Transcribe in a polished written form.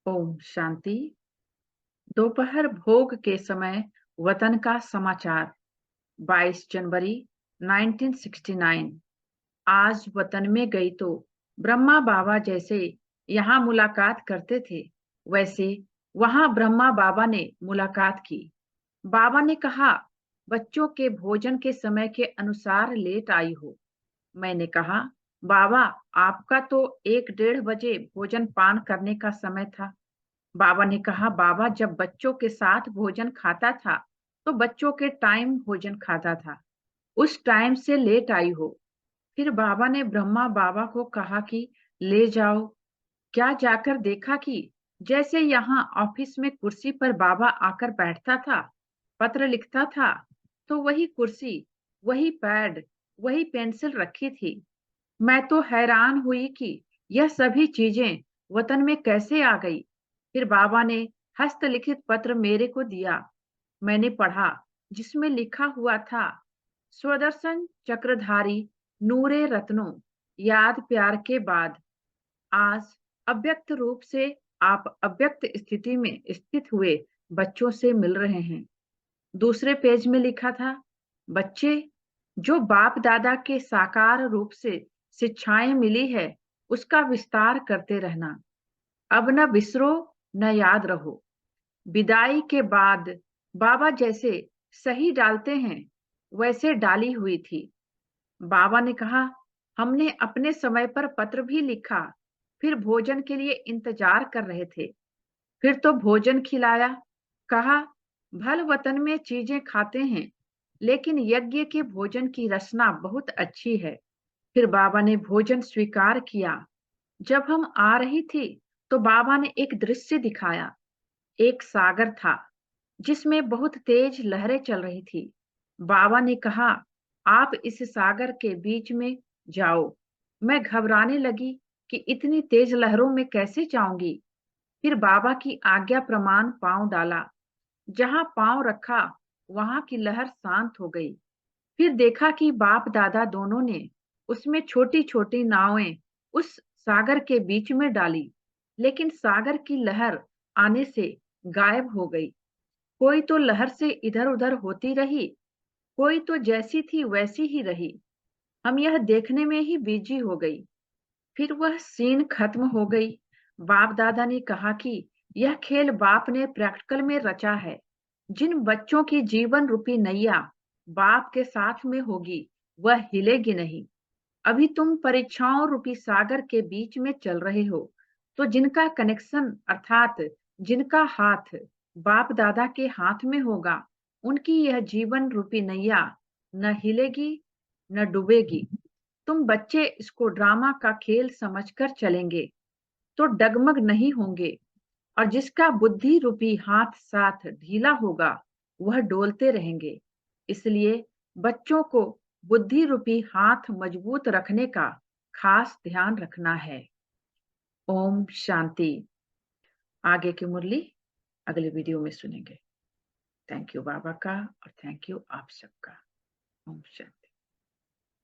ओम शांति। दोपहर भोग के समय वतन का समाचार। 22 जनवरी 1969। आज वतन में गई तो ब्रह्मा बाबा जैसे यहाँ मुलाकात करते थे, वैसे वहां ब्रह्मा बाबा ने मुलाकात की। बाबा ने कहा, बच्चों के भोजन के समय के अनुसार लेट आई हो। मैंने कहा, बाबा आपका तो 1 डेढ़ बजे भोजन पान करने का समय था। बाबा ने कहा, बाबा जब बच्चों के साथ भोजन खाता था तो बच्चों के टाइम भोजन खाता था, उस टाइम से लेट आई हो। फिर बाबा ने ब्रह्मा बाबा को कहा कि ले जाओ। क्या जाकर देखा कि जैसे यहाँ ऑफिस में कुर्सी पर बाबा आकर बैठता था, पत्र लिखता था, तो वही कुर्सी, वही पैड, वही पेंसिल रखी थी। मैं तो हैरान हुई कि यह सभी चीजें वतन में कैसे आ गई। फिर बाबा ने हस्तलिखित पत्र मेरे को दिया। मैंने पढ़ा, जिसमें लिखा हुआ था, स्वदर्शन चक्रधारी नूरे रत्नों, याद प्यार के बाद आज अव्यक्त रूप से आप अव्यक्त स्थिति में स्थित हुए बच्चों से मिल रहे हैं। दूसरे पेज में लिखा था, बच्चे, जो बाप दादा के साकार रूप से शिक्षाएं मिली है, उसका विस्तार करते रहना। अब न बिसरो, न याद रहो। विदाई के बाद बाबा जैसे सही डालते हैं, वैसे डाली हुई थी। बाबा ने कहा, हमने अपने समय पर पत्र भी लिखा, फिर भोजन के लिए इंतजार कर रहे थे, फिर तो भोजन खिलाया। कहा, भल वतन में चीजें खाते हैं, लेकिन यज्ञ के भोजन की रसना बहुत अच्छी है। फिर बाबा ने भोजन स्वीकार किया। जब हम आ रही थी तो बाबा ने एक दृश्य दिखाया। एक सागर था जिसमें बहुत तेज लहरें चल रही थी। बाबा ने कहा, आप इस सागर के बीच में जाओ। मैं घबराने लगी कि इतनी तेज लहरों में कैसे जाऊंगी। फिर बाबा की आज्ञा प्रमाण पांव डाला। जहां पांव रखा वहां की लहर शांत हो गई। फिर देखा कि बाप दादा दोनों ने उसमें छोटी छोटी नावें उस सागर के बीच में डाली, लेकिन सागर की लहर आने से गायब हो गई। कोई तो लहर से इधर उधर होती रही, कोई तो जैसी थी वैसी ही रही। हम यह देखने में ही बिजी हो गई। फिर वह सीन खत्म हो गई। बाप दादा ने कहा कि यह खेल बाप ने प्रैक्टिकल में रचा है। जिन बच्चों की जीवन रूपी नैया बाप के साथ में होगी, वह हिलेगी नहीं। अभी तुम परीक्षाओं रूपी सागर के बीच में चल रहे हो, तो जिनका कनेक्शन अर्थात जिनका हाथ बाप दादा के हाथ में होगा, उनकी यह जीवन रूपी नैया न हिलेगी न डूबेगी। तुम बच्चे इसको ड्रामा का खेल समझकर चलेंगे तो डगमग नहीं होंगे, और जिसका बुद्धि रूपी हाथ साथ ढीला होगा, वह डोलते रहेंगे। इसलिए बच्चों को बुद्धि रूपी हाथ मजबूत रखने का खास ध्यान रखना है। ओम शांति। आगे की मुरली अगले वीडियो में सुनेंगे। थैंक यू बाबा का और थैंक यू आप सबका। ओम शांति।